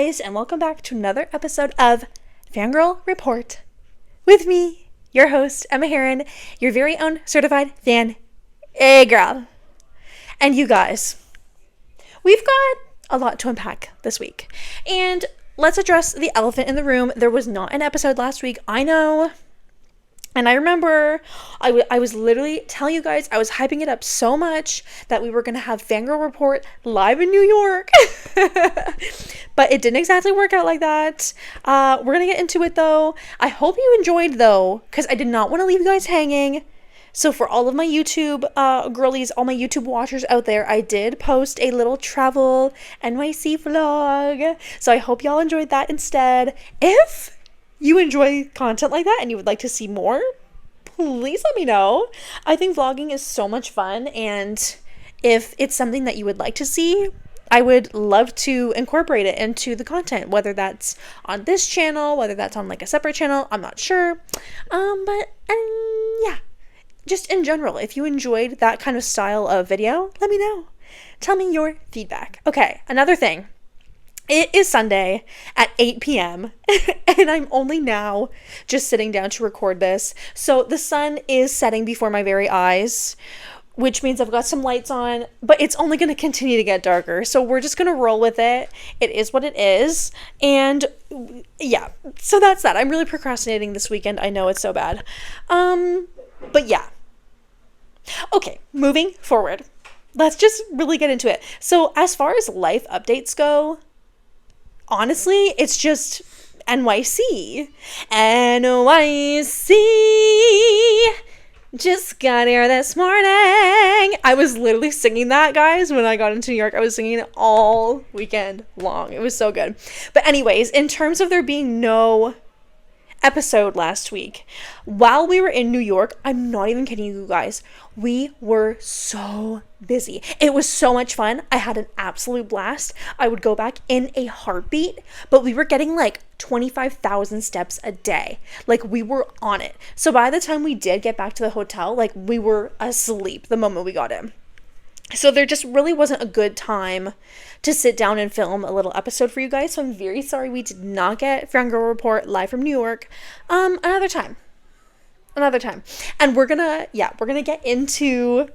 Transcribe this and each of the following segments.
guys, and welcome back to another episode of Fangirl Report with me, your host, Emma Heron, your very own certified fan girl. And you guys, we've got a lot to unpack this week, and let's address the elephant in the room. There was not an episode last week, I know. And I remember I was literally telling you guys, I was hyping it up so much that we were going to have Fangirl Report live in New York. But it didn't exactly work out like that. We're going to get into it though. I hope you enjoyed though, because I did not want to leave you guys hanging. So for all of my YouTube girlies, all my YouTube watchers out there, I did post a little travel NYC vlog. So I hope y'all enjoyed that instead. If you enjoy content like that and you would like to see more, please let me know. I think vlogging is so much fun, and if it's something that you would like to see, I would love to incorporate it into the content, whether that's on this channel, whether that's on like a separate channel, I'm not sure. Yeah, just in general, if you enjoyed that kind of style of video, let me know. Tell me your feedback. Okay, another thing. It is Sunday at 8 p.m. and I'm only now just sitting down to record this. So the sun is setting before my very eyes, which means I've got some lights on, but it's only going to continue to get darker. So we're just going to roll with it. It is what it is. And yeah, so that's that. I'm really procrastinating this weekend. I know it's so bad. But yeah. Okay, moving forward. Let's just really get into it. So as far as life updates go, honestly, it's just NYC. NYC. Just got here this morning. I was literally singing that, guys, when I got into New York. I was singing it all weekend long. It was so good. But anyways, in terms of there being no episode last week, while we were in New York, I'm not even kidding you guys, we were so busy. It was so much fun. I had an absolute blast. I would go back in a heartbeat, but we were getting like 25,000 steps a day. Like, we were on it. So by the time we did get back to the hotel, like, we were asleep the moment we got in. So there just really wasn't a good time to sit down and film a little episode for you guys. So I'm very sorry we did not get Fangirl Report live from New York. Another time. And we're gonna get into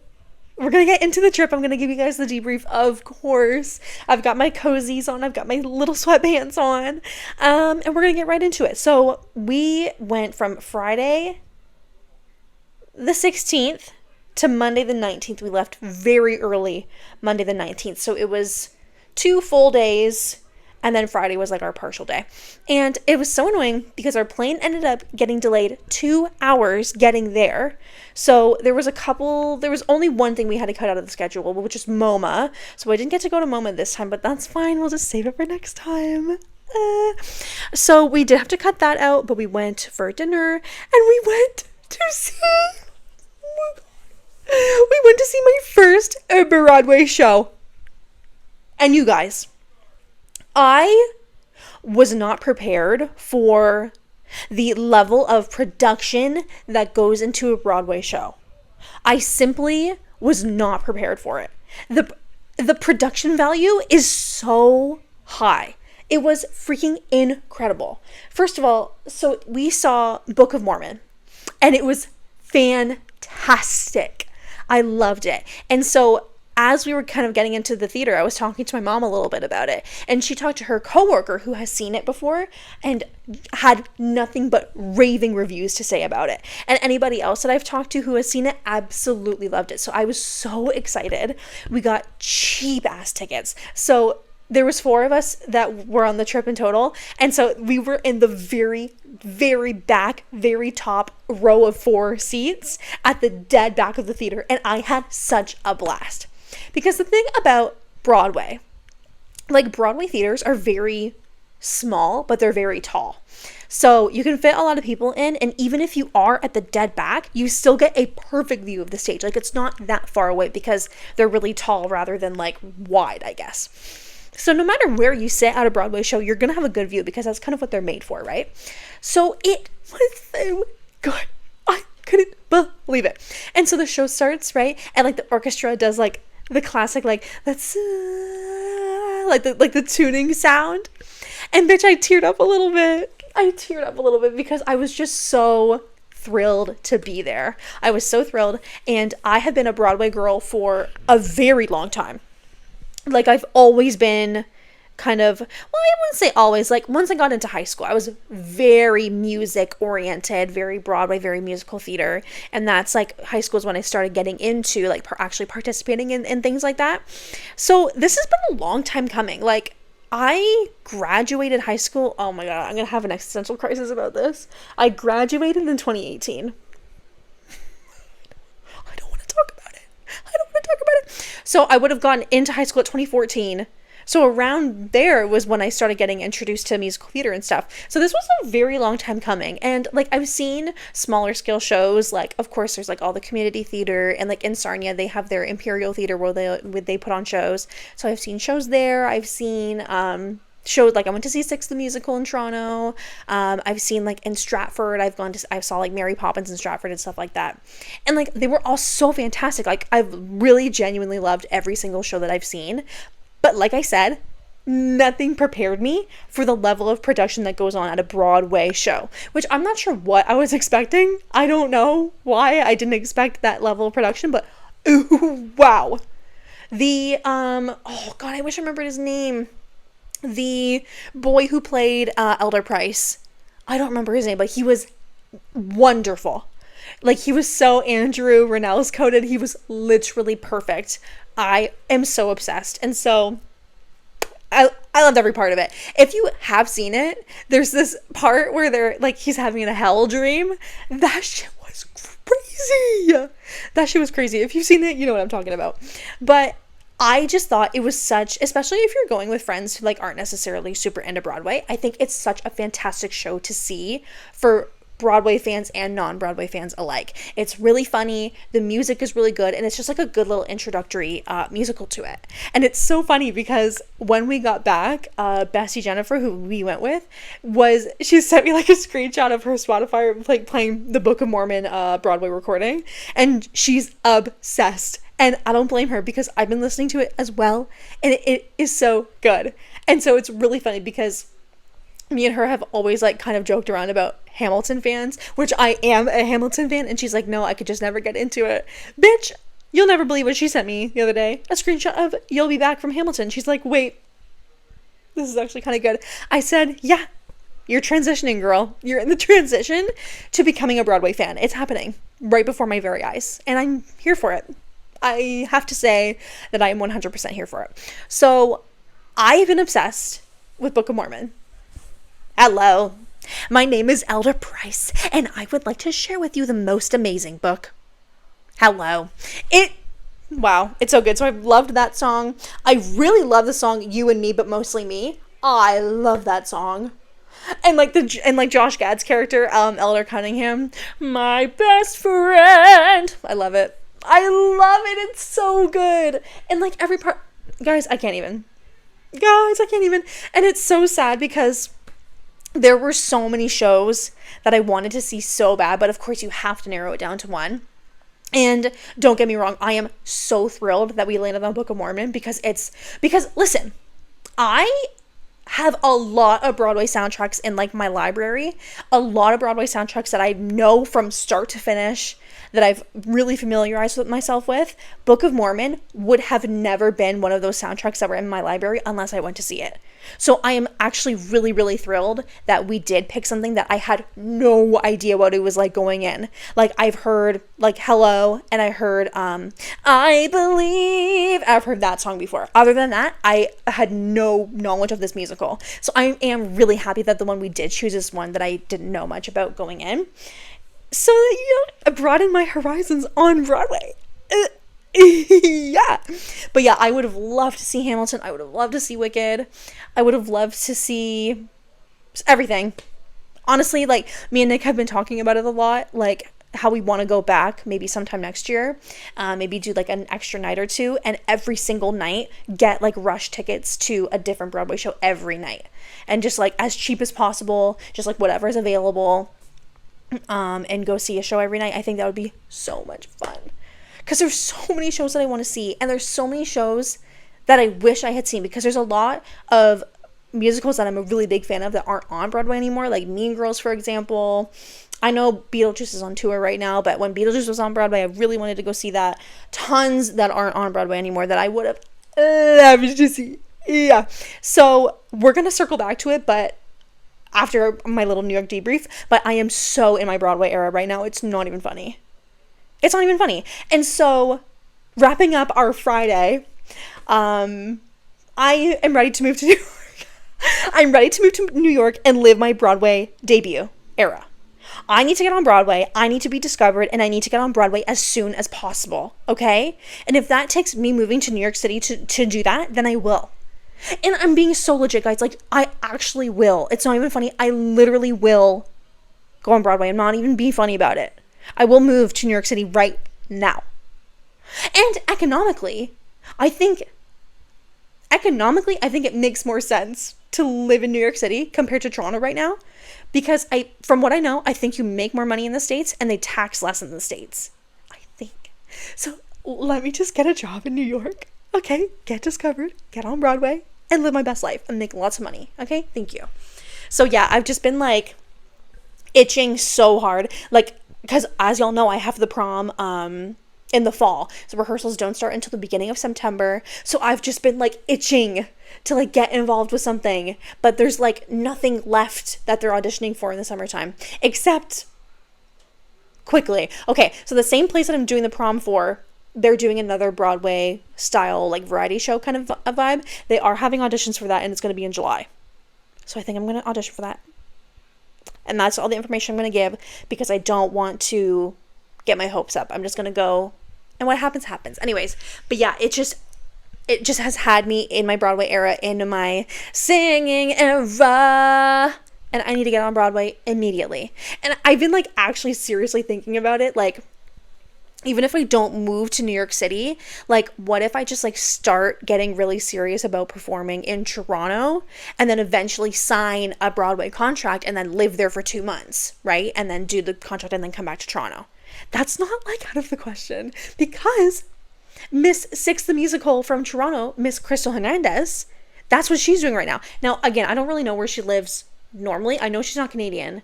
the trip. I'm gonna give you guys the debrief, of course. I've got my cozies on, I've got my little sweatpants on. And we're gonna get right into it. So we went from Friday the 16th to Monday the 19th. We left very early Monday the 19th. So it was 2 full days, and then Friday was like our partial day. And it was so annoying because our plane ended up getting delayed 2 hours getting there. So there was only one thing we had to cut out of the schedule, which is MoMA. So I didn't get to go to MoMA this time, but that's fine. We'll just save it for next time. So we did have to cut that out, but we went for dinner, and we went to see... We went to see my first Broadway show. And you guys, I was not prepared for the level of production that goes into a Broadway show. I simply was not prepared for it. The production value is so high. It was freaking incredible. First of all, so we saw Book of Mormon, and it was fantastic. I loved it. And so as we were kind of getting into the theater, I was talking to my mom a little bit about it, and she talked to her coworker who has seen it before and had nothing but raving reviews to say about it. And anybody else that I've talked to who has seen it absolutely loved it. So I was so excited. We got cheap ass tickets. So there was 4 of us that were on the trip in total. And so we were in the very, very back, very top row of 4 seats at the dead back of the theater. And I had such a blast. Because the thing about Broadway, like, Broadway theaters are very small, but they're very tall. So you can fit a lot of people in, and even if you are at the dead back, you still get a perfect view of the stage. Like, it's not that far away because they're really tall rather than like wide, I guess. So no matter where you sit at a Broadway show, you're going to have a good view because that's kind of what they're made for, right? So it was so good. I couldn't believe it. And so the show starts, right? And like the orchestra does like the classic, like, that's like the tuning sound. And bitch, I teared up a little bit. Because I was just so thrilled to be there. I was so thrilled. And I have been a Broadway girl for a very long time. Like, I've always been kind of, well, I wouldn't say always, like, once I got into high school, I was very music oriented, very Broadway, very musical theater, and that's, like, high school is when I started getting into, like, actually participating in things like that. So this has been a long time coming. Like, I graduated high school, oh my god, I'm gonna have an existential crisis about this. I graduated in 2018. I don't want to talk about it. So I would have gone into high school at 2014. So around there was when I started getting introduced to musical theater and stuff. So this was a very long time coming. And like, I've seen smaller scale shows. Like, of course, there's like all the community theater, and like in Sarnia, they have their Imperial Theater where they put on shows. So I've seen shows there. I've seen shows, like I went to see Six the Musical in Toronto. I've seen like in Stratford, I saw like Mary Poppins in Stratford and stuff like that. And like, they were all so fantastic. Like, I've really genuinely loved every single show that I've seen. But like I said, nothing prepared me for the level of production that goes on at a Broadway show, which I'm not sure what I was expecting. I don't know why I didn't expect that level of production, but ooh, wow. The, oh god, I wish I remembered his name. The boy who played Elder Price. I don't remember his name, but he was wonderful. Like, he was so Andrew Rannells coded. He was literally perfect. I am so obsessed. And so I loved every part of it. If you have seen it, there's this part where he's having a hell dream. That shit was crazy. If you've seen it, you know what I'm talking about. But I just thought it was especially if you're going with friends who like aren't necessarily super into Broadway, I think it's such a fantastic show to see for Broadway fans and non-Broadway fans alike. It's really funny, the music is really good, and it's just like a good little introductory musical to it. And it's so funny because when we got back, Bessie Jennifer, who we went with, she sent me like a screenshot of her Spotify like playing the Book of Mormon Broadway recording, and she's obsessed. And I don't blame her, because I've been listening to it as well, and it is so good. And so it's really funny because me and her have always like kind of joked around about Hamilton fans, which I am a Hamilton fan, and she's like, no, I could just never get into it. Bitch, you'll never believe what she sent me the other day. A screenshot of You'll Be Back from Hamilton. She's like, wait, this is actually kind of good. I said, yeah, you're transitioning, girl. You're in the transition to becoming a Broadway fan. It's happening right before my very eyes, and I'm here for it. I have to say that I am 100% here for it. So I've been obsessed with Book of Mormon. Hello, my name is Elder Price, and I would like to share with you the most amazing book. Hello. Wow, it's so good. So I've loved that song. I really love the song You and Me, but Mostly Me. I love that song. And like Josh Gad's character, Elder Cunningham, my best friend. I love it. It's so good. And like every part, guys, I can't even. And it's so sad because there were so many shows that I wanted to see so bad, but of course you have to narrow it down to one. And don't get me wrong, I am so thrilled that we landed on Book of Mormon because listen, I have a lot of Broadway soundtracks in like my library, a lot of Broadway soundtracks that I know from start to finish, that I've really familiarized with myself with. Book of Mormon would have never been one of those soundtracks that were in my library unless I went to see it. So I am actually really, really thrilled that we did pick something that I had no idea what it was like going in. Like, I've heard like Hello, and I heard I Believe. I've heard that song before. Other than that, I had no knowledge of this musical. So I am really happy that the one we did choose is one that I didn't know much about going in. So, I broadened my horizons on Broadway. Yeah. But yeah, I would have loved to see Hamilton. I would have loved to see Wicked. I would have loved to see everything. Honestly, like, me and Nick have been talking about it a lot, like how we want to go back maybe sometime next year, maybe do like an extra night or two, and every single night get like rush tickets to a different Broadway show every night, and just like as cheap as possible, just like whatever is available, and go see a show every night. I think that would be so much fun. Because there's so many shows that I want to see, and there's so many shows that I wish I had seen, because there's a lot of musicals that I'm a really big fan of that aren't on Broadway anymore, like Mean Girls, for example. I know Beetlejuice is on tour right now, but when Beetlejuice was on Broadway, I really wanted to go see that. Tons that aren't on Broadway anymore that I would have loved to see. Yeah. So we're going to circle back to it, but after my little New York debrief, but I am so in my Broadway era right now. It's not even funny. It's not even funny. And so wrapping up our Friday, I am ready to move to New York. I'm ready to move to New York and live my Broadway debut era. I need to get on Broadway, I need to be discovered, and I need to get on Broadway as soon as possible, okay? And if that takes me moving to New York City to do that, then I will. And I'm being so legit, guys. Like, I actually will. It's not even funny. I literally will go on Broadway. I'm not even being funny about it. I will move to New York City right now. And economically, I think it makes more sense to live in New York City compared to Toronto right now. Because from what I know, I think you make more money in the States and they tax less in the States. I think. So let me just get a job in New York. Okay, get discovered, get on Broadway, and live my best life and make lots of money. Okay, thank you. So yeah, I've just been like itching so hard. Like, because as y'all know, I have the prom in the fall. So rehearsals don't start until the beginning of September. So I've just been like itching to like get involved with something, but there's like nothing left that they're auditioning for in the summertime except quickly. Okay, so the same place that I'm doing the prom for, they're doing another Broadway style like variety show kind of a vibe. They are having auditions for that, and it's going to be in July. So I think I'm going to audition for that. And that's all the information I'm going to give because I don't want to get my hopes up. I'm just going to go, and what happens happens. Anyways, but yeah, it just has had me in my Broadway era, in my singing era, and I need to get on Broadway immediately. And I've been like actually seriously thinking about it, like even if I don't move to New York City, like what if I just like start getting really serious about performing in Toronto and then eventually sign a Broadway contract and then live there for 2 months, right? And then do the contract and then come back to Toronto. That's not like out of the question because Miss Six the Musical from Toronto, Miss Crystal Hernandez, that's what she's doing right now. Now, again, I don't really know where she lives normally. I know she's not Canadian.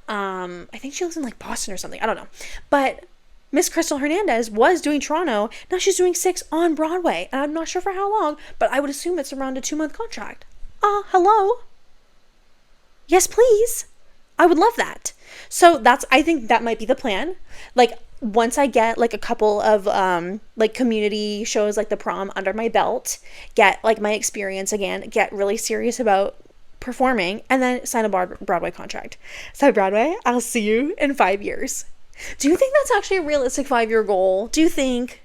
I think she lives in like Boston or something. I don't know. But Miss Crystal Hernandez was doing Toronto. Now she's doing Six on Broadway. And I'm not sure for how long, but I would assume it's around a 2-month contract. Hello? Yes, please. I would love that. So I think that might be the plan. Like, once I get like a couple of like community shows like the prom under my belt, get like my experience again, get really serious about performing, and then sign a Broadway contract. So Broadway, I'll see you in 5 years. Do you think that's actually a realistic 5-year goal? Do you think?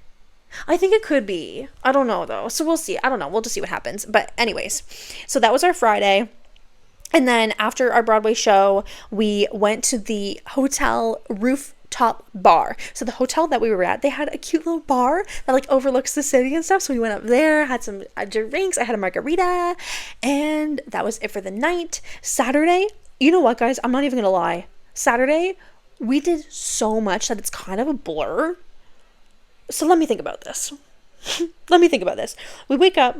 I think it could be. I don't know though. So we'll see. I don't know. We'll just see what happens. But anyways, so that was our Friday. And then after our Broadway show, we went to the hotel rooftop bar. So the hotel that we were at, they had a cute little bar that like overlooks the city and stuff. So we went up there, had some drinks. I had a margarita, and that was it for the night. Saturday, you know what, guys? I'm not even gonna lie. Saturday, we did so much that it's kind of a blur. So let me think about this. We wake up,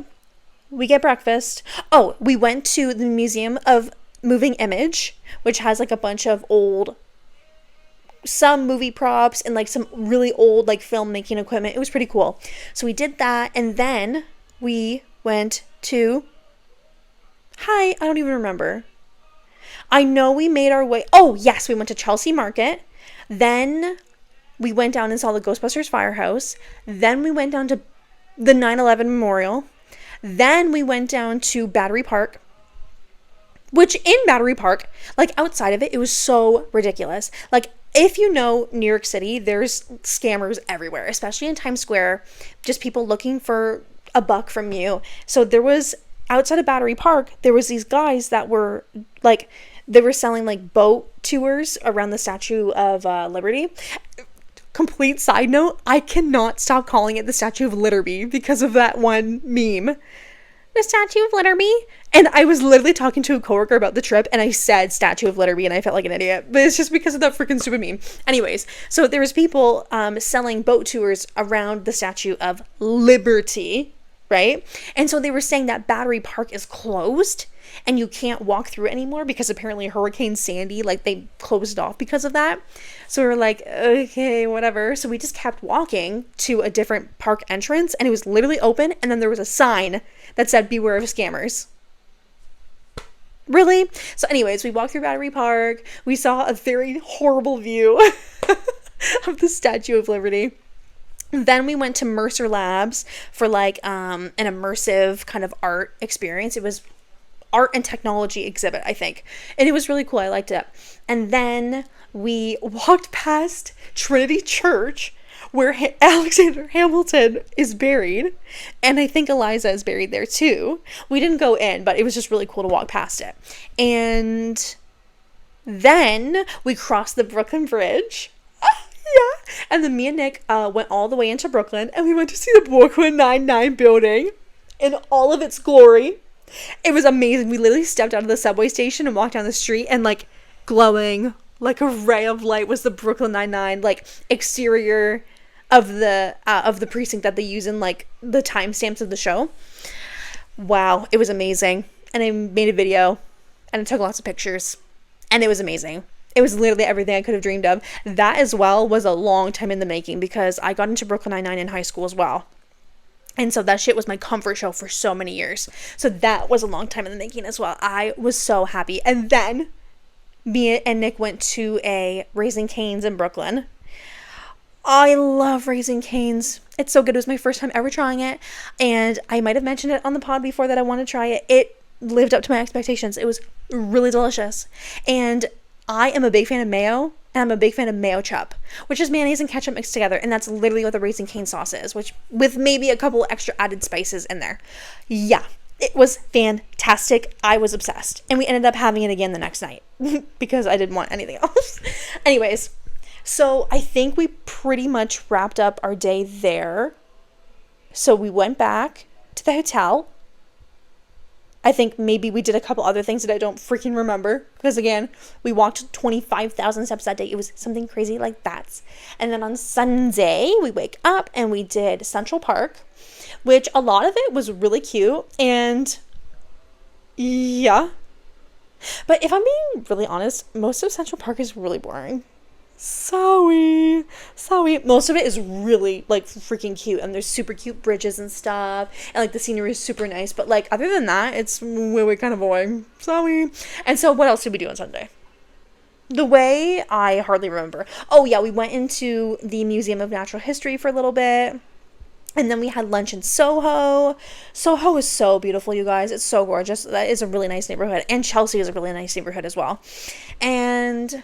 we get breakfast. Oh, we went to the Museum of Moving Image, which has like a bunch of some movie props and like some really old like filmmaking equipment. It was pretty cool. So we did that, and then we went to I don't even remember. I know we made our way. Oh, yes, we went to Chelsea Market. Then we went down and saw the Ghostbusters Firehouse. Then we went down to the 9/11 Memorial. Then we went down to Battery Park, which in Battery Park, like outside of it, it was so ridiculous. Like, if you know New York City, there's scammers everywhere, especially in Times Square, just people looking for a buck from you. So there was, outside of Battery Park, there was these guys that were like, they were selling like boat tours around the Statue of Liberty. Complete side note, I cannot stop calling it the Statue of Litterby because of that one meme. The Statue of Litterby. And I was literally talking to a coworker about the trip, and I said Statue of Litterby, and I felt like an idiot. But it's just because of that freaking stupid meme. Anyways, so there was people selling boat tours around the Statue of Liberty, right? And so they were saying that Battery Park is closed and you can't walk through it anymore because apparently Hurricane Sandy, like, they closed it off because of that. So we were like, okay, whatever. So we just kept walking to a different park entrance, and it was literally open, and then there was a sign that said, beware of scammers. Really? So anyways, we walked through Battery Park. We saw a very horrible view of the Statue of Liberty. Then we went to Mercer Labs for like an immersive kind of art experience. It was art and technology exhibit, I think. And it was really cool. I liked it. And then we walked past Trinity Church, where Alexander Hamilton is buried. And I think Eliza is buried there too. We didn't go in, but it was just really cool to walk past it. And then we crossed the Brooklyn Bridge. Yeah. And then me and Nick went all the way into Brooklyn, and we went to see the Brooklyn Nine-Nine building in all of its glory. It was amazing. We literally stepped out of the subway station and walked down the street, and like glowing like a ray of light was the Brooklyn Nine-Nine like exterior of the precinct that they use in like the timestamps of the show. Wow, it was amazing. And I made a video and I took lots of pictures, and it was amazing. It was literally everything I could have dreamed of. That as well was a long time in the making, because I got into Brooklyn Nine-Nine in high school as well. And so that shit was my comfort show for so many years. So that was a long time in the making as well. I was so happy. And then me and Nick went to a Raising Cane's in Brooklyn. I love Raising Cane's. It's so good. It was my first time ever trying it. And I might have mentioned it on the pod before that I want to try it. It lived up to my expectations. It was really delicious. And I am a big fan of mayo, and I'm a big fan of mayo chup, which is mayonnaise and ketchup mixed together, and that's literally what the Raising Cane sauce is, which with maybe a couple extra added spices in there. Yeah, it was fantastic. I was obsessed, and we ended up having it again the next night because I didn't want anything else. Anyways, so I think we pretty much wrapped up our day there. So we went back to the hotel. I think maybe we did a couple other things that I don't freaking remember, because again, we walked 25,000 steps that day. It was something crazy like that. And then on Sunday, we wake up and we did Central Park, which a lot of it was really cute. And yeah. But if I'm being really honest, most of Central Park is really boring. Sorry. Most of it is really like freaking cute, and there's super cute bridges and stuff, and like the scenery is super nice, but like other than that, it's way kind of boring. Sorry. And so what else did we do on Sunday? The way I hardly remember. Oh yeah, we went into the Museum of Natural History for a little bit, and then we had lunch in Soho. Soho is so beautiful, you guys. It's so gorgeous. That is a really nice neighborhood, and Chelsea is a really nice neighborhood as well. And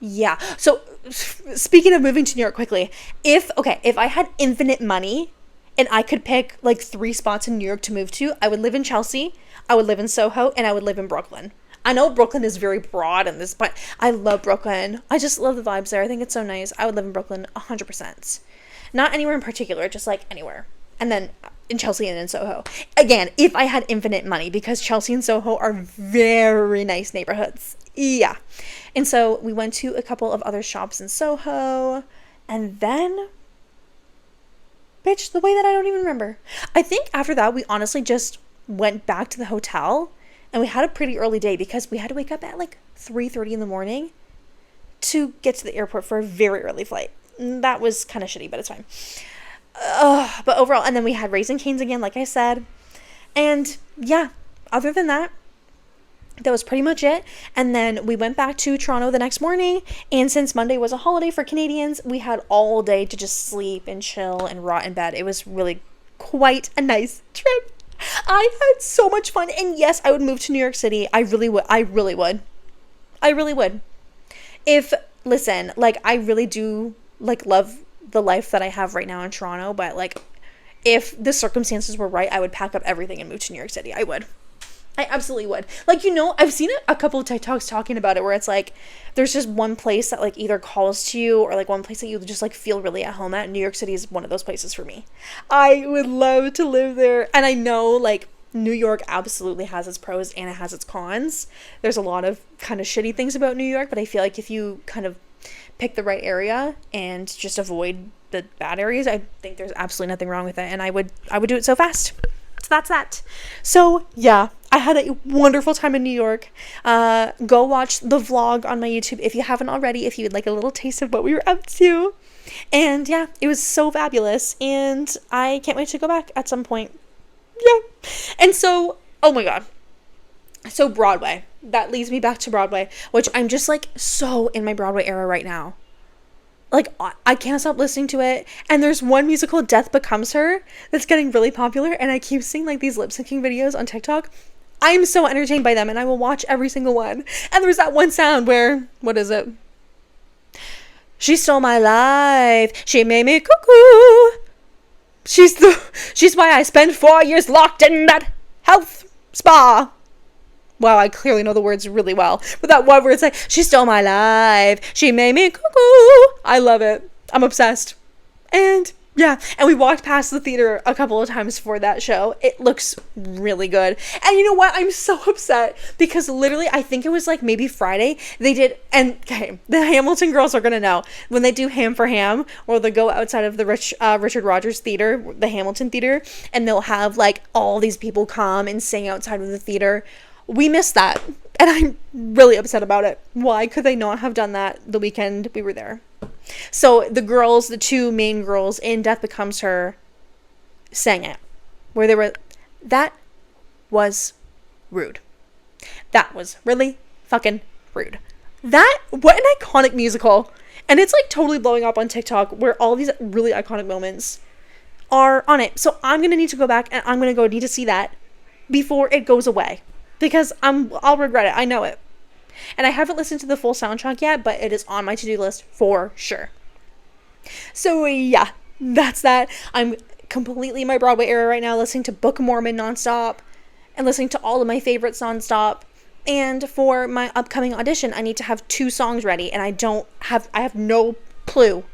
yeah. So speaking of moving to New York quickly, if I had infinite money and I could pick like 3 spots in New York to move to, I would live in Chelsea, I would live in Soho, and I would live in Brooklyn. I know Brooklyn is very broad in this, but I love Brooklyn. I just love the vibes there. I think it's so nice. I would live in Brooklyn 100%. Not anywhere in particular, just like anywhere. And then in Chelsea and in Soho. Again, if I had infinite money, because Chelsea and Soho are very nice neighborhoods. Yeah. And so we went to a couple of other shops in Soho, and then, bitch, the way that I don't even remember. I think after that, we honestly just went back to the hotel, and we had a pretty early day because we had to wake up at like 3:30 in the morning to get to the airport for a very early flight. That was kind of shitty, but it's fine. But overall, and then we had Raising Cane's again, like I said. And yeah, other than that, that was pretty much it. And then we went back to Toronto the next morning, and since Monday was a holiday for Canadians, we had all day to just sleep and chill and rot in bed. It was really quite a nice trip. I had so much fun, and yes, I would move to New York City. I really would. Listen, like, I really do like love the life that I have right now in Toronto, but like, if the circumstances were right, I would pack up everything and move to New York City. I absolutely would. Like, you know, I've seen a couple of TikToks talking about it where it's like there's just one place that like either calls to you, or like one place that you just like feel really at home at. New York City is one of those places for me. I would love to live there. And I know like New York absolutely has its pros and it has its cons. There's a lot of kind of shitty things about New York, but I feel like if you kind of pick the right area and just avoid the bad areas, I think there's absolutely nothing wrong with it, and I would do it so fast. So that's that. So yeah, I had a wonderful time in New York. Go watch the vlog on my YouTube if you haven't already, if you would like a little taste of what we were up to. And yeah, it was so fabulous. And I can't wait to go back at some point. Yeah. And so, oh my God. So Broadway. That leads me back to Broadway, which I'm just like so in my Broadway era right now. Like, I can't stop listening to it. And there's one musical, Death Becomes Her, that's getting really popular. And I keep seeing like these lip syncing videos on TikTok. I'm so entertained by them and I will watch every single one. And there's that one sound where, what is it? She stole my life. She made me cuckoo. She's why I spent 4 years locked in that health spa. Wow, I clearly know the words really well. But that one where it's like, she stole my life. She made me cuckoo. I love it. I'm obsessed. And yeah, and we walked past the theater a couple of times for that show. It looks really good. And you know what? I'm so upset because literally, I think it was like maybe Friday, they did, and okay, the Hamilton girls are gonna know, when they do Ham for Ham, or they go outside of the Richard Rogers Theater, the Hamilton Theater, and they'll have like all these people come and sing outside of the theater. We missed that, and I'm really upset about it. Why could they not have done that the weekend we were there? So the girls, the two main girls in Death Becomes Her, sang it. Where they were, that was rude. That was really fucking rude. What an iconic musical. And it's like totally blowing up on TikTok where all these really iconic moments are on it. So I'm going to need to go back and I'm going to go need to see that before it goes away. Because I'll regret it. I know it. And I haven't listened to the full soundtrack yet, but it is on my to-do list for sure. So yeah, that's that. I'm completely in my Broadway era right now, listening to Book of Mormon nonstop and listening to all of my favorites nonstop. And for my upcoming audition, I need to have 2 songs ready, and I have no clue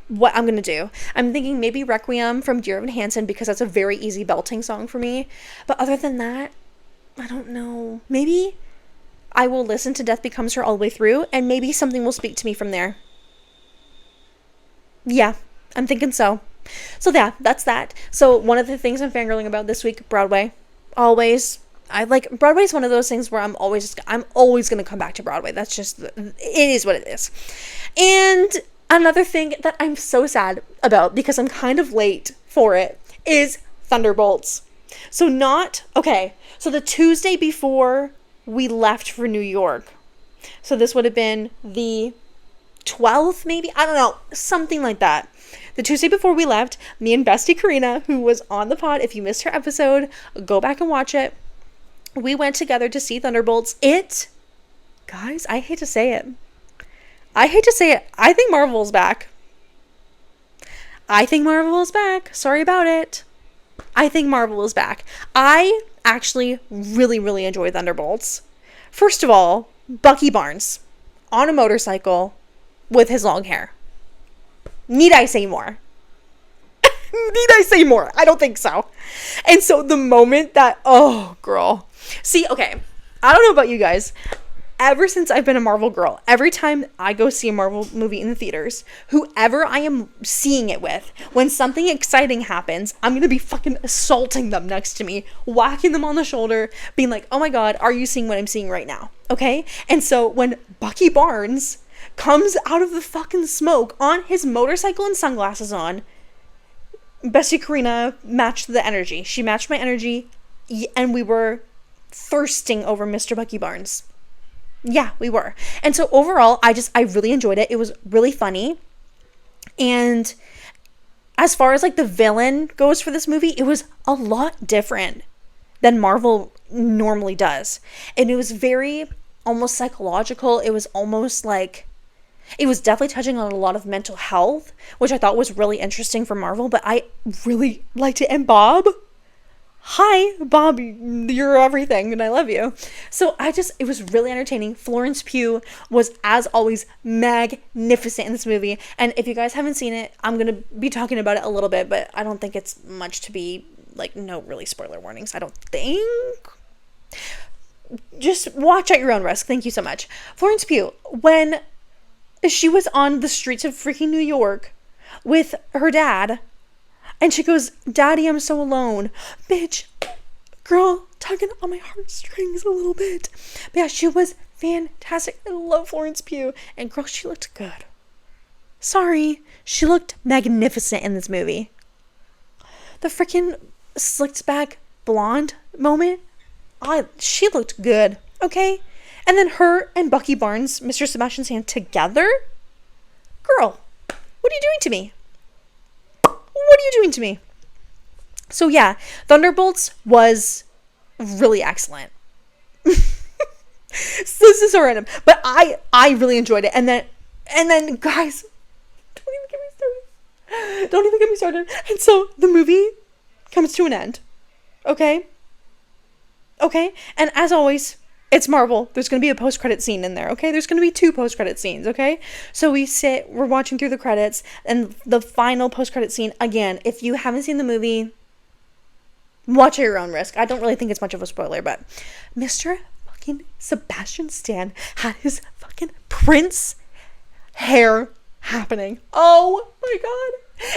what I'm gonna do. I'm thinking maybe Requiem from Dear Evan Hansen, because that's a very easy belting song for me. But other than that, I don't know. Maybe I will listen to Death Becomes Her all the way through, and maybe something will speak to me from there. Yeah, I'm thinking so. So yeah, that's that. So one of the things I'm fangirling about this week, Broadway. Always. Broadway is one of those things where I'm always going to come back to Broadway. That's just, it is what it is. And another thing that I'm so sad about, because I'm kind of late for it, is Thunderbolts. So the Tuesday before we left for New York. So this would have been the 12th, maybe? I don't know. Something like that. The Tuesday before we left, me and Bestie Karina, who was on the pod, if you missed her episode, go back and watch it. We went together to see Thunderbolts. Guys, I hate to say it. I think Marvel's back. Sorry about it. I think Marvel is back. I actually really, really enjoy Thunderbolts. First of all, Bucky Barnes on a motorcycle with his long hair. Need I say more? I don't think so. And so the moment that, oh, girl. See, okay, I don't know about you guys. Ever since I've been a Marvel girl, every time I go see a Marvel movie in the theaters, whoever I am seeing it with, when something exciting happens, I'm going to be fucking assaulting them next to me, whacking them on the shoulder, being like, oh my God, are you seeing what I'm seeing right now? Okay? And so when Bucky Barnes comes out of the fucking smoke on his motorcycle and sunglasses on, Bestie Karina matched the energy. She matched my energy, and we were thirsting over Mr. Bucky Barnes. Yeah, we were. And so overall, I really enjoyed it. It was really funny. And as far as like the villain goes for this movie, it was a lot different than Marvel normally does. And it was very almost psychological. It was almost like, it was definitely touching on a lot of mental health, which I thought was really interesting for Marvel, but I really liked it. And Bob, hi, Bob, you're everything, and I love you. So it was really entertaining. Florence Pugh was, as always, magnificent in this movie. And if you guys haven't seen it, I'm going to be talking about it a little bit, but I don't think it's much to be, like, no really spoiler warnings, I don't think. Just watch at your own risk. Thank you so much. Florence Pugh, when she was on the streets of freaking New York with her dad, and she goes, Daddy, I'm so alone. Bitch, girl, tugging on my heartstrings a little bit. But yeah, she was fantastic. I love Florence Pugh. And girl, she looked good. Sorry, she looked magnificent in this movie. The freaking slicked back blonde moment, she looked good, okay? And then her and Bucky Barnes, Mr. Sebastian Stan, together? Girl, what are you doing to me? What are you doing to me? So yeah, Thunderbolts was really excellent. So this is so random, but I really enjoyed it. And then guys, don't even get me started. Don't even get me started. And so the movie comes to an end. Okay? And as always, it's Marvel. There's going to be a post-credit scene in there, okay? There's going to be 2 post-credit scenes, okay? So we're watching through the credits, and the final post-credit scene, again, if you haven't seen the movie, watch at your own risk. I don't really think it's much of a spoiler, but Mr. fucking Sebastian Stan had his fucking Prince hair happening. Oh my god.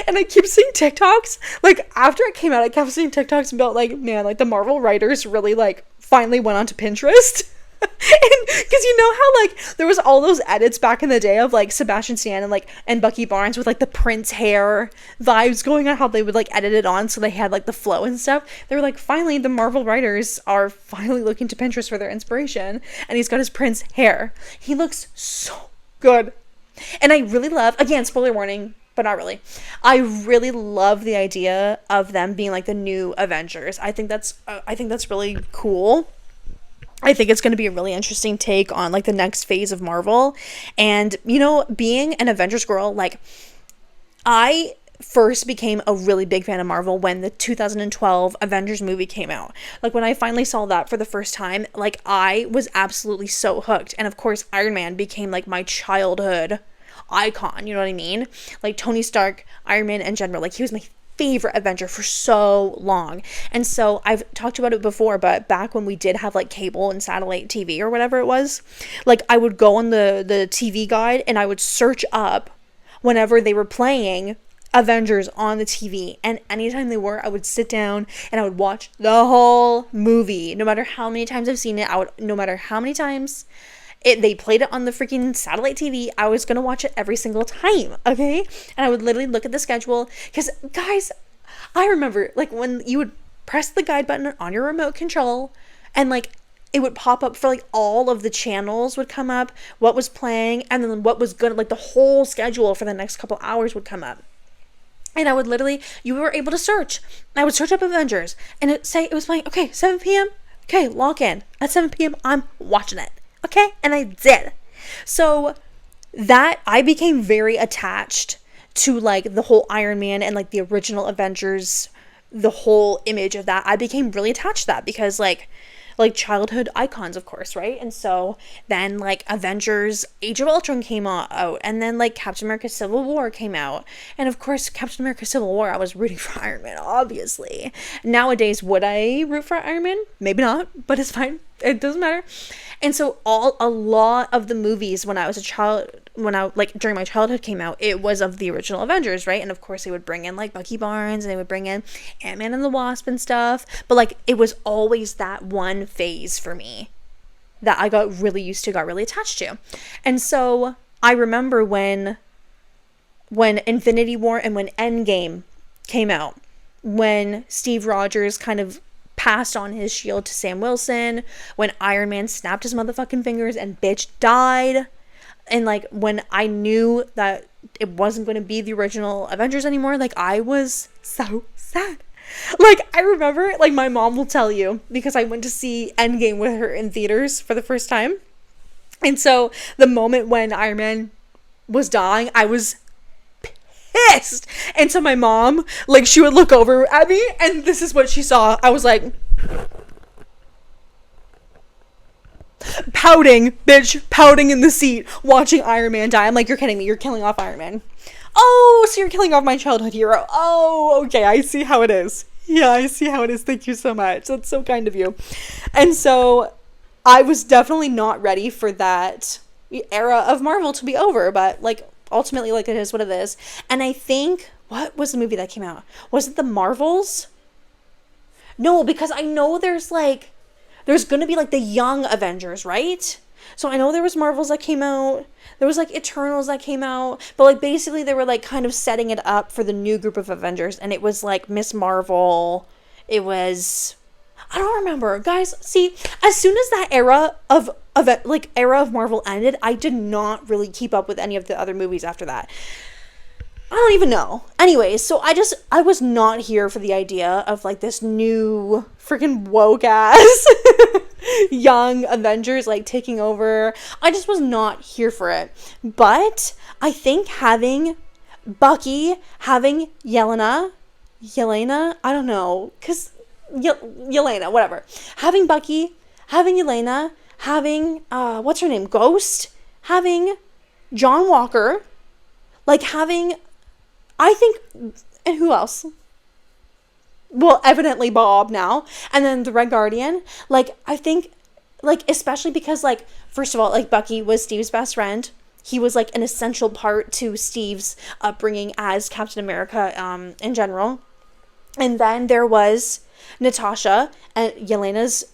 And I keep seeing TikToks, like, after it came out, I kept seeing TikToks about, like, man, like, the Marvel writers really, like, finally went onto Pinterest. And, because you know how, like, there was all those edits back in the day of, like, Sebastian Stan and Bucky Barnes with, like, the Prince hair vibes going on, how they would, like, edit it on so they had, like, the flow and stuff. They were like, finally, the Marvel writers are finally looking to Pinterest for their inspiration, and he's got his Prince hair. He looks so good. And I really love, again, spoiler warning, but not really. I really love the idea of them being like the new Avengers. I think that's really cool. I think it's going to be a really interesting take on like the next phase of Marvel. And, you know, being an Avengers girl, like, I first became a really big fan of Marvel when the 2012 Avengers movie came out. Like, when I finally saw that for the first time, like, I was absolutely so hooked. And of course, Iron Man became like my childhood icon, you know what I mean? Like, Tony Stark, Iron Man in general, like, he was my favorite Avenger for so long. And so I've talked about it before, but back when we did have like cable and satellite TV or whatever it was, like, I would go on the TV guide and I would search up whenever they were playing Avengers on the TV, and anytime they were, I would sit down and I would watch the whole movie. No matter how many times I've seen it, no matter how many times they played it on the freaking satellite TV, I was gonna watch it every single time, okay? And I would literally look at the schedule, because, guys, I remember, like, when you would press the guide button on your remote control, and, like, it would pop up for, like, all of the channels would come up, what was playing, and then what was gonna, like, the whole schedule for the next couple hours would come up. And I would literally, you were able to search. I would search up Avengers, and it was playing, okay, 7 p.m., okay, log in. At 7 p.m., I'm watching it. Okay, and I did. So that, I became very attached to like the whole Iron Man and like the original Avengers, the whole image of that. I became really attached to that because like childhood icons, of course, right? And so then like Avengers Age of Ultron came out, and then like Captain America Civil War came out, and of course Captain America Civil War, I was rooting for Iron Man, obviously. Nowadays, would I root for Iron Man? Maybe not, but it's fine, it doesn't matter. And so a lot of the movies when I was a child, during my childhood came out, it was of the original Avengers, right? And of course they would bring in like Bucky Barnes, and they would bring in Ant-Man and the Wasp and stuff, but like it was always that one phase for me that I got really used to, got really attached to. And so I remember when Infinity War and when Endgame came out, when Steve Rogers kind of passed on his shield to Sam Wilson, when Iron Man snapped his motherfucking fingers and bitch died, and like when I knew that it wasn't going to be the original Avengers anymore, like I was so sad. Like, I remember, like, my mom will tell you, because I went to see Endgame with her in theaters for the first time, and so the moment when Iron Man was dying, I was pissed. And so my mom, like, she would look over at me, and this is what she saw. I was like, pouting, bitch, pouting in the seat, watching Iron Man die. I'm like, you're kidding me, you're killing off Iron Man. Oh, so you're killing off my childhood hero. Oh, okay, I see how it is. Yeah, I see how it is. Thank you so much. That's so kind of you. And so I was definitely not ready for that era of Marvel to be over, but like ultimately, like, it is what it is. And I think, what was the movie that came out? Was it The Marvels? No, because I know there's gonna be like the young Avengers, right? So I know there was Marvels that came out. There was like Eternals that came out. But like basically they were like kind of setting it up for the new group of Avengers. And it was like Miss Marvel. It was, I don't remember. Guys, see, as soon as that era of Marvel ended, I did not really keep up with any of the other movies after that. I don't even know. Anyways, so I was not here for the idea of like this new freaking woke ass young Avengers like taking over. I just was not here for it. But I think having Bucky, having Yelena, I don't know, cause Yelena, whatever. Having Bucky, having Yelena, having what's her name, Ghost, having John Walker, like having, I think, and who else? Well, evidently Bob now, and then the Red Guardian. Like, I think, like, especially because, like, first of all, like, Bucky was Steve's best friend. He was, like, an essential part to Steve's upbringing as Captain America, in general. And then there was Natasha, and Yelena's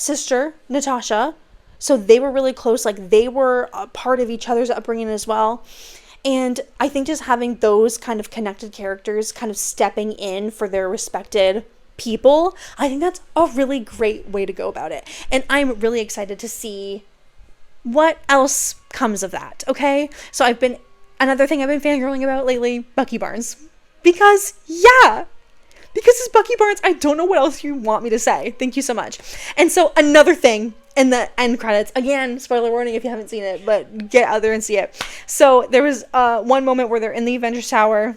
sister, Natasha. So they were really close. Like, they were a part of each other's upbringing as well. And I think just having those kind of connected characters kind of stepping in for their respected people, I think that's a really great way to go about it. And I'm really excited to see what else comes of that, okay? So another thing I've been fangirling about lately, Bucky Barnes. Because it's Bucky Barnes. I don't know what else you want me to say. Thank you so much. And so another thing in the end credits, again, spoiler warning if you haven't seen it, but get out there and see it. So there was one moment where they're in the Avengers Tower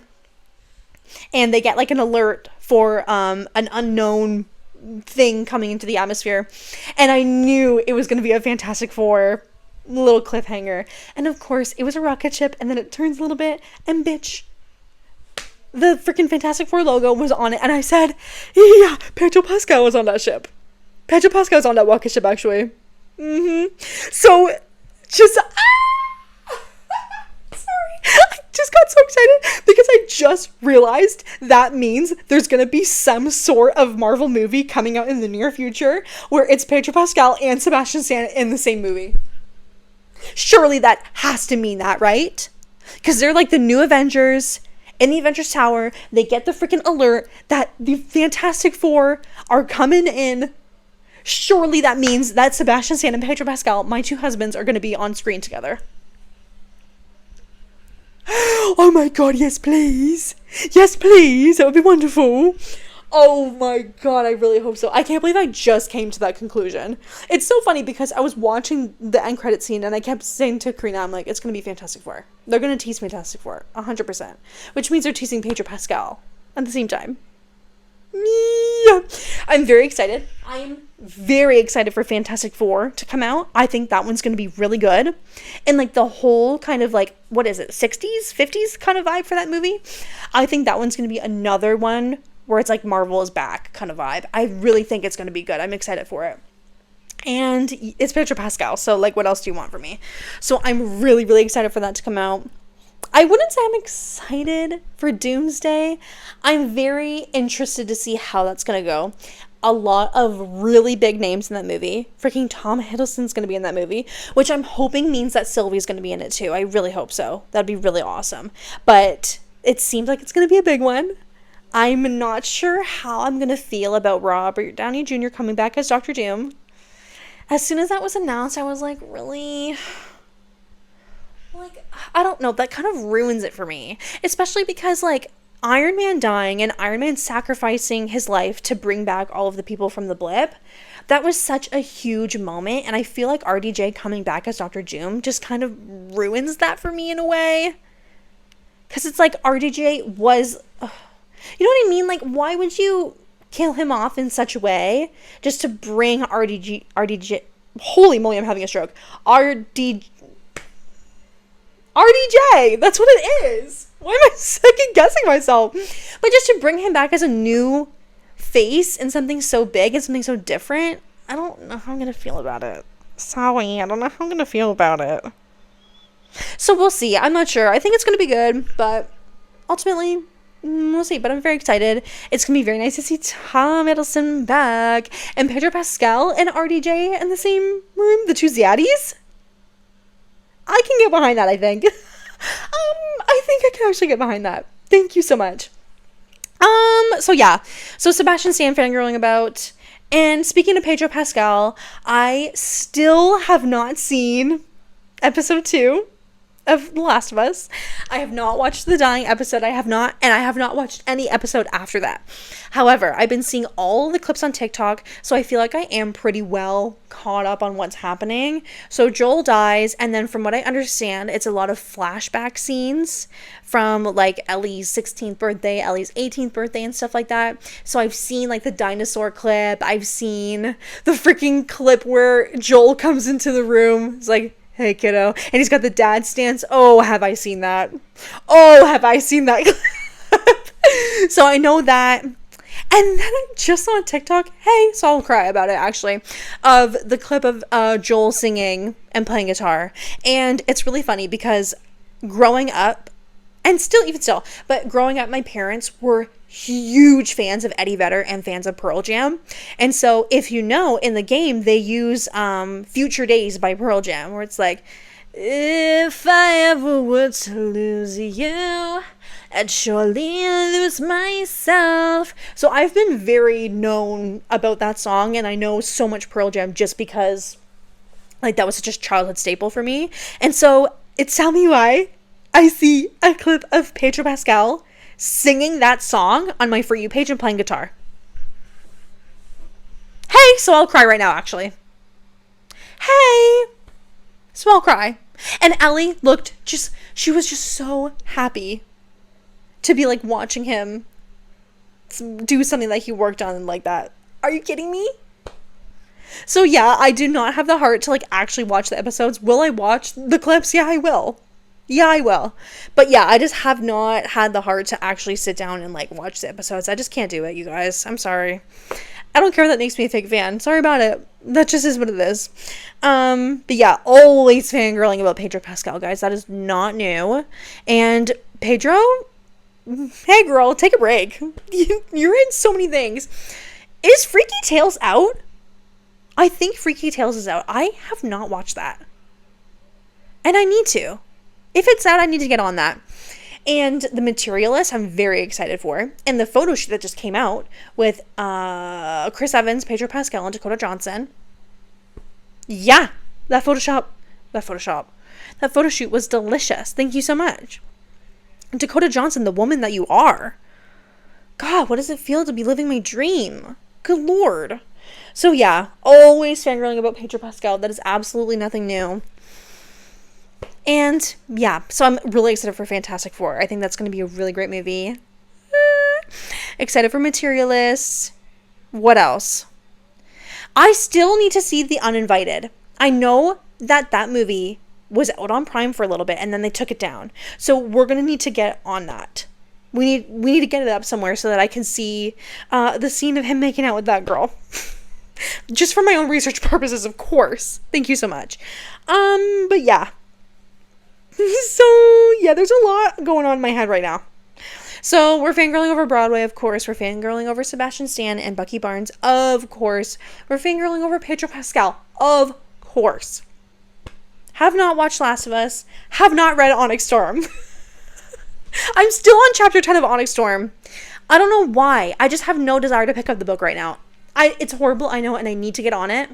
and they get like an alert for an unknown thing coming into the atmosphere. And I knew it was going to be a Fantastic Four little cliffhanger. And of course, it was a rocket ship, and then it turns a little bit, and bitch, the freaking Fantastic Four logo was on it. And I said, yeah, Pedro Pascal was on that ship. Pedro Pascal's on that rocket ship, actually. So, just... sorry. I just got so excited because I just realized that means there's going to be some sort of Marvel movie coming out in the near future where it's Pedro Pascal and Sebastian Stan in the same movie. Surely that has to mean that, right? Because they're like the new Avengers in the Avengers Tower. They get the freaking alert that the Fantastic Four are coming in. Surely that means that Sebastian Stan and Pedro Pascal, my two husbands, are going to be on screen together. Oh my god, yes please. Yes please, that would be wonderful. Oh my god, I really hope so. I can't believe I just came to that conclusion. It's so funny because I was watching the end credit scene and I kept saying to Karina, I'm like, it's going to be Fantastic Four. They're going to tease Fantastic Four, 100%. Which means they're teasing Pedro Pascal at the same time. Yeah. I'm very excited. I'm very excited for Fantastic Four to come out. I think that one's going to be really good. And like the whole kind of like, what is it, 60s, 50s kind of vibe for that movie. I think that one's going to be another one where it's like Marvel is back kind of vibe. I really think it's going to be good. I'm excited for it. And it's Pedro Pascal. So like, what else do you want from me? So I'm really, really excited for that to come out. I wouldn't say I'm excited for Doomsday. I'm very interested to see how that's going to go. A lot of really big names in that movie. Freaking Tom Hiddleston's going to be in that movie, which I'm hoping means that Sylvie's going to be in it too. I really hope so. That'd be really awesome. But it seems like it's going to be a big one. I'm not sure how I'm going to feel about Robert Downey Jr. coming back as Dr. Doom. As soon as that was announced, I was like, really? Like, I don't know. That kind of ruins it for me. Especially because, like, Iron Man dying and Iron Man sacrificing his life to bring back all of the people from the blip, that was such a huge moment. And I feel like RDJ coming back as Dr. Doom just kind of ruins that for me in a way. Because it's like RDJ was... you know what I mean? Like, why would you kill him off in such a way just to bring RDJ... Holy moly, I'm having a stroke. RDJ, that's what it is. Why am I second guessing myself? But just to bring him back as a new face and something so big and something so different, I don't know how I'm going to feel about it. Sorry, I don't know how I'm going to feel about it. So we'll see. I'm not sure. I think it's going to be good, but ultimately, We'll see, but I'm very excited. It's gonna be very nice to see Tom Hiddleston back and Pedro Pascal and RDJ in the same room, the two zaddies. I can get behind that, I think. I think I can actually get behind that. Thank you so much. So yeah. So Sebastian Stan fangirling about. And speaking of Pedro Pascal, I still have not seen episode 2 of The Last of Us. I have not watched the dying episode. I have not watched any episode after that. However, I've been seeing all the clips on TikTok, so I feel like I am pretty well caught up on what's happening. So Joel dies, and then from what I understand, it's a lot of flashback scenes from like Ellie's 16th birthday, Ellie's 18th birthday, and stuff like that. So I've seen like the dinosaur clip. I've seen the freaking clip where Joel comes into the room. It's like, hey kiddo, and he's got the dad stance. Oh, have I seen that? Oh, have I seen that clip? So I know that. And then I just saw on TikTok, hey, so I'll cry about it actually, of the clip of Joel singing and playing guitar. And it's really funny because growing up, and still, but growing up, my parents were huge fans of Eddie Vedder and fans of Pearl Jam. And so if you know, in the game, they use Future Days by Pearl Jam, where it's like, if I ever were to lose you, I'd surely lose myself. So I've been very known about that song, and I know so much Pearl Jam just because like that was such a childhood staple for me. And so it's Tell Me Why I see a clip of Pedro Pascal singing that song on my For You page and playing guitar. Hey, so I'll cry right now, actually. Hey, so I'll cry. And Ellie she was just so happy to be like watching him do something that he worked on like that. Are you kidding me? So yeah, I do not have the heart to like actually watch the episodes. Will I watch the clips? Yeah, I will. But yeah, I just have not had the heart to actually sit down and like watch the episodes. I just can't do it, you guys. I'm sorry. I don't care if that makes me a fake fan. Sorry about it. That just is what it is. But yeah, always fangirling about Pedro Pascal, guys. That is not new. And Pedro, hey girl, take a break. You're in so many things. Is Freaky Tales out? I think Freaky Tales is out. I have not watched that. And I need to. If it's out, I need to get on that. And The Materialist, I'm very excited for. And the photo shoot that just came out with Chris Evans, Pedro Pascal, and Dakota Johnson. Yeah, that photo shoot was delicious. Thank you so much. Dakota Johnson, the woman that you are. God, what does it feel to be living my dream? Good Lord. So yeah, always fangirling about Pedro Pascal. That is absolutely nothing new. And yeah, so I'm really excited for Fantastic Four. I think that's going to be a really great movie. Excited for Materialist. What else? I still need to see The Uninvited. I know that movie was out on Prime for a little bit and then they took it down. So we're going to need to get on that. We need to get it up somewhere so that I can see the scene of him making out with that girl. Just for my own research purposes, of course. Thank you so much. But yeah. So, yeah, there's a lot going on in my head right now. So, we're fangirling over Broadway, of course. We're fangirling over Sebastian Stan and Bucky Barnes, of course. We're fangirling over Pedro Pascal, of course. Have not watched Last of Us. Have not read Onyx Storm. I'm still on chapter 10 of Onyx Storm. I don't know why. I just have no desire to pick up the book right now. It's horrible, I know, and I need to get on it.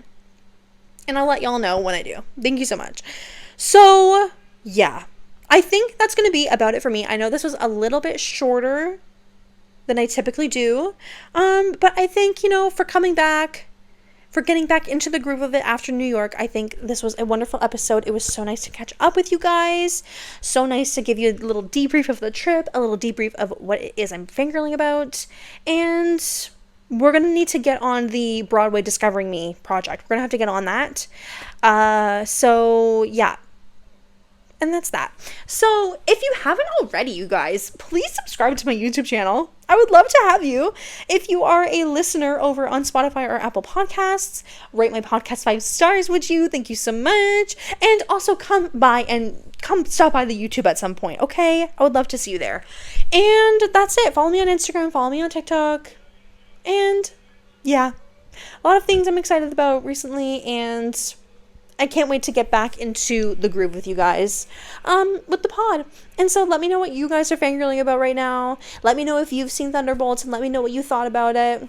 And I'll let y'all know when I do. Thank you so much. So, yeah, I think that's going to be about it for me. I know this was a little bit shorter than I typically do, but I think, for coming back, for getting back into the groove of it after New York, I think this was a wonderful episode. It was so nice to catch up with you guys, so nice to give you a little debrief of the trip, a little debrief of what it is I'm fangirling about, and we're going to need to get on the Broadway Discovering Me project. We're going to have to get on that, so yeah. And that's that. So if you haven't already, you guys, please subscribe to my YouTube channel. I would love to have you. If you are a listener over on Spotify or Apple Podcasts, rate my podcast 5 stars, would you? Thank you so much. And also come stop by the YouTube at some point, okay? I would love to see you there. And that's it. Follow me on Instagram, follow me on TikTok. And yeah, a lot of things I'm excited about recently, and I can't wait to get back into the groove with you guys with the pod. And so let me know what you guys are fangirling about right now. Let me know if you've seen Thunderbolts, and let me know what you thought about it.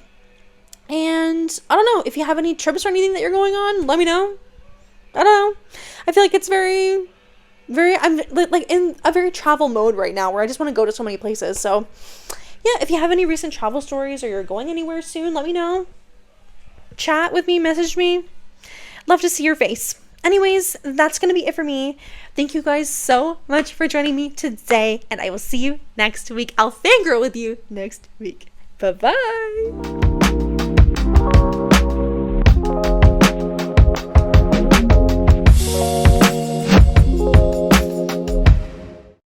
And I don't know, if you have any trips or anything that you're going on, let me know. I don't know. I feel like it's I'm like in a very travel mode right now, where I just want to go to so many places. So yeah, if you have any recent travel stories, or you're going anywhere soon, let me know. Chat with me, message me. Love to see your face. Anyways, that's going to be it for me. Thank you guys so much for joining me today, and I will see you next week. I'll fangirl with you next week. Bye-bye.